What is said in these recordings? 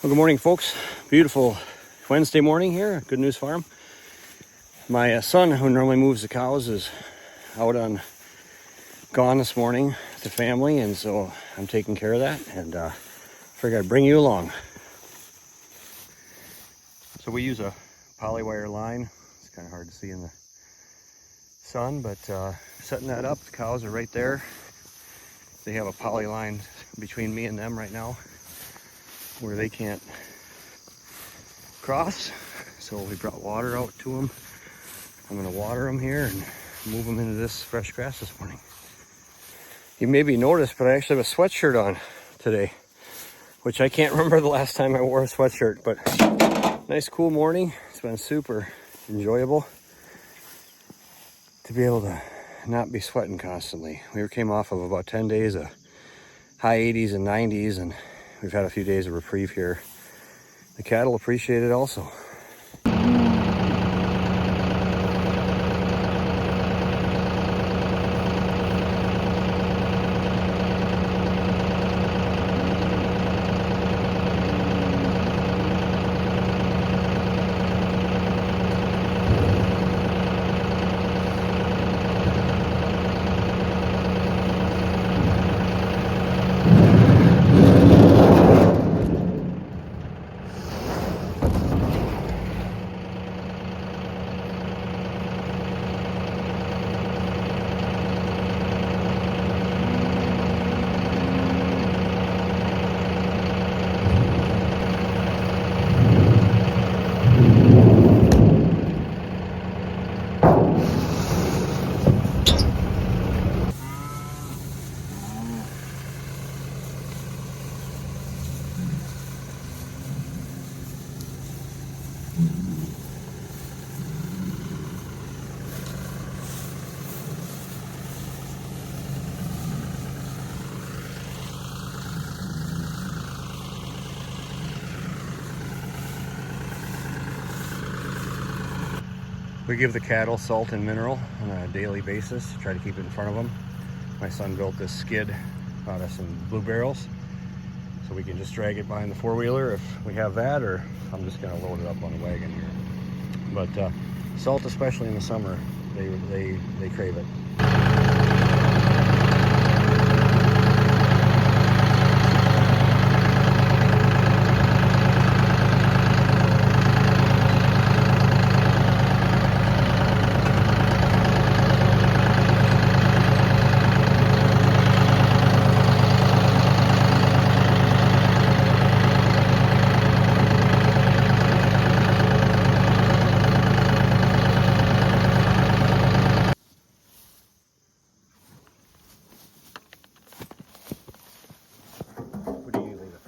Well, good morning, folks. Beautiful Wednesday morning here at Good News Farm. My son, who normally moves the cows, is out on gone this morning with the family, and so I'm taking care of that, and figured I'd bring you along. So we use a polywire line. It's kind of hard to see in the sun, but setting that up, the cows are right there. They have a poly line between me and them right now where they can't cross. So we brought water out to them. I'm gonna water them here and move them into this fresh grass this morning. You maybe noticed, but I actually have a sweatshirt on today, which I can't remember the last time I wore a sweatshirt, but nice cool morning. It's been super enjoyable to be able to not be sweating constantly. We came off of about 10 days of high 80s and 90s, and we've had a few days of reprieve here. The cattle appreciate it also. We give the cattle salt and mineral on a daily basis, try to keep it in front of them. My son built this skid out of some blue barrels, so we can just drag it behind the four-wheeler if we have that, or I'm just gonna load it up on the wagon here. But salt, especially in the summer, they crave it. What do you leave it?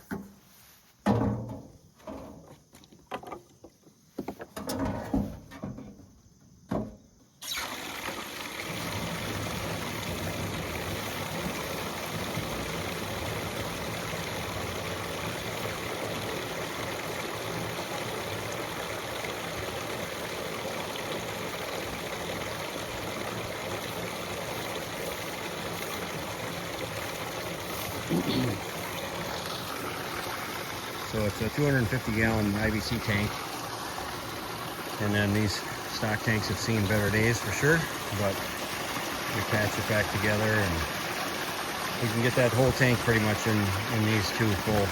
So it's a 250-gallon IBC tank, and then these stock tanks have seen better days for sure, but we patch it back together and we can get that whole tank pretty much in these two full.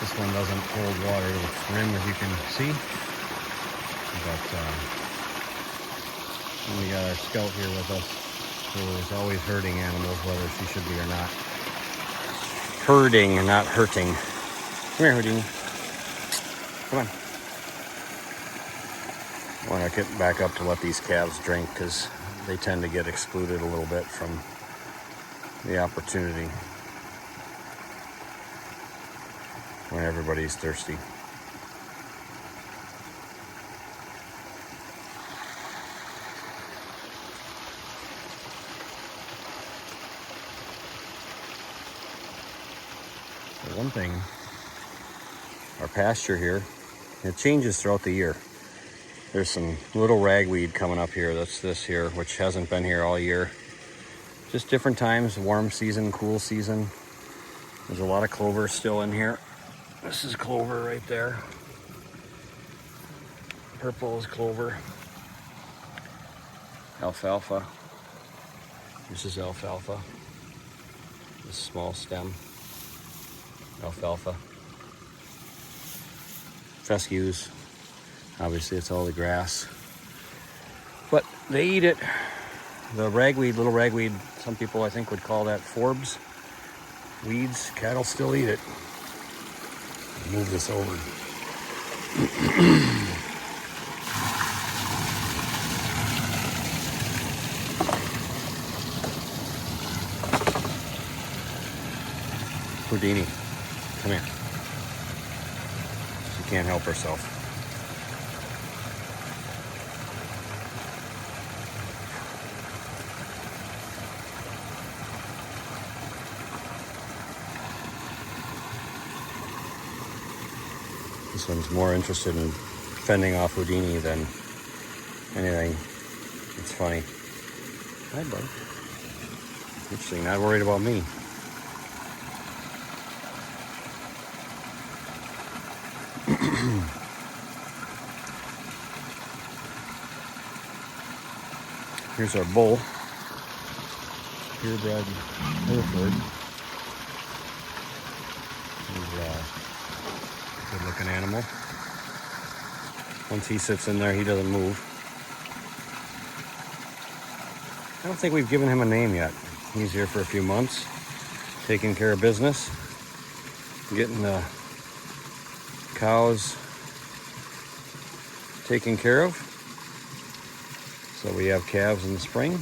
This one doesn't hold water to the rim, as you can see, but we got our scout here with us, who is always herding animals, whether she should be or not. Herding and not hurting. Come here, Houdini. Come on. I want to get back up to let these calves drink, because they tend to get excluded a little bit from the opportunity when everybody's thirsty. So one thing, our pasture here, it changes throughout the year. There's some little ragweed coming up here. That's this here, which hasn't been here all year. Just different times, warm season, cool season. There's a lot of clover still in here. This is clover right there. Purple is clover. Alfalfa. This is alfalfa. This small stem. Alfalfa. Fescues. Obviously it's all the grass. But they eat it. The ragweed, little ragweed, some people I think would call that forbs. Weeds, cattle still eat it. Move this over. Houdini, come here. She can't help herself. This one's more interested in fending off Houdini than anything. It's funny. Hi, bud. Interesting, not worried about me. Here's our bull. Purebred Hereford. He's a good looking animal. Once he sits in there, he doesn't move. I don't think we've given him a name yet. He's here for a few months, taking care of business, getting the cows taken care of. So we have calves in the spring.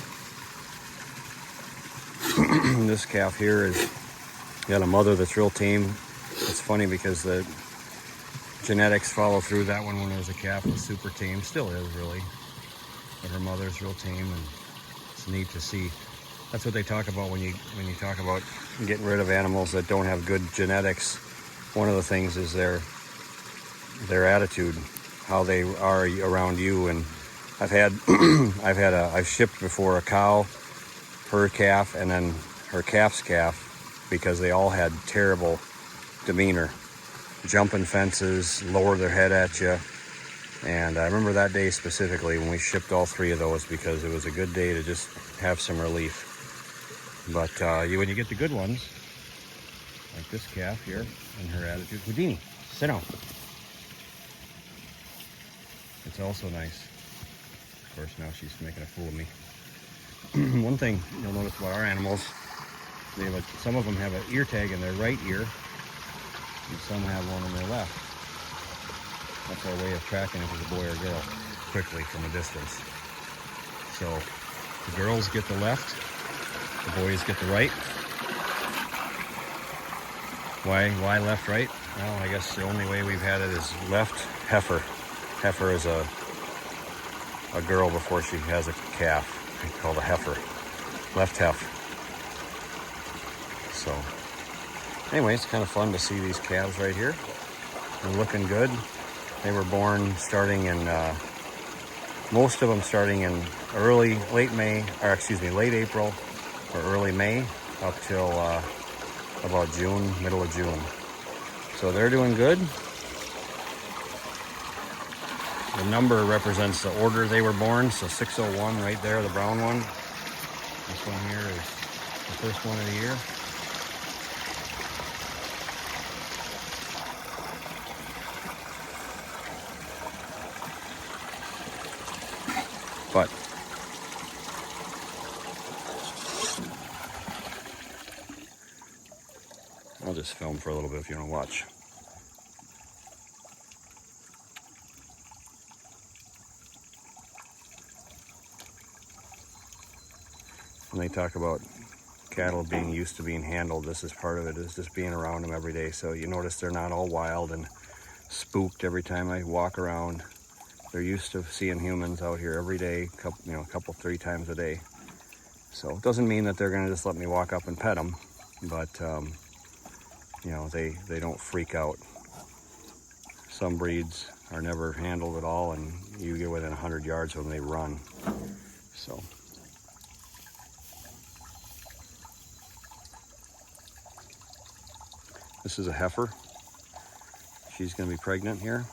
This calf here is got a mother that's real tame. It's funny because the genetics follow through. That one when it was a calf was super tame, still is really. But her mother's real tame, and it's neat to see. That's what they talk about when you talk about getting rid of animals that don't have good genetics. One of the things is their attitude, how they are around you. And I've shipped before a cow, her calf, and then her calf's calf, because they all had terrible demeanor, jumping fences, lower their head at you. And I remember that day specifically when we shipped all three of those, because it was a good day to just have some relief. But when you get the good ones, like this calf here and her attitude, Houdini, sit down. It's also nice. Of course, now she's making a fool of me. One thing you'll notice about our animals, some of them have an ear tag in their right ear, and some have one in their left. That's our way of tracking if it's a boy or girl quickly from a distance. So the girls get the left, the boys get the right. Why left, right? Well, I guess the only way we've had it is left. Heifer. Heifer is a girl before she has a calf. It's called a heifer. Left heifer. So anyway, it's kind of fun to see these calves right here. They're looking good. They were born starting in, most of them starting in late April or early May up till about June, middle of June. So they're doing good. The number represents the order they were born, so 601 right there, the brown one. This one here is the first one of the year. But I'll just film for a little bit if you want to watch. When they talk about cattle being used to being handled, this is part of it, is just being around them every day. So you notice they're not all wild and spooked every time I walk around. They're used to seeing humans out here every day, a couple, 3 times a day. So it doesn't mean that they're gonna just let me walk up and pet them, but they don't freak out. Some breeds are never handled at all, and you get within 100 yards of them, they run. So. This is a heifer. she's going to be pregnant here.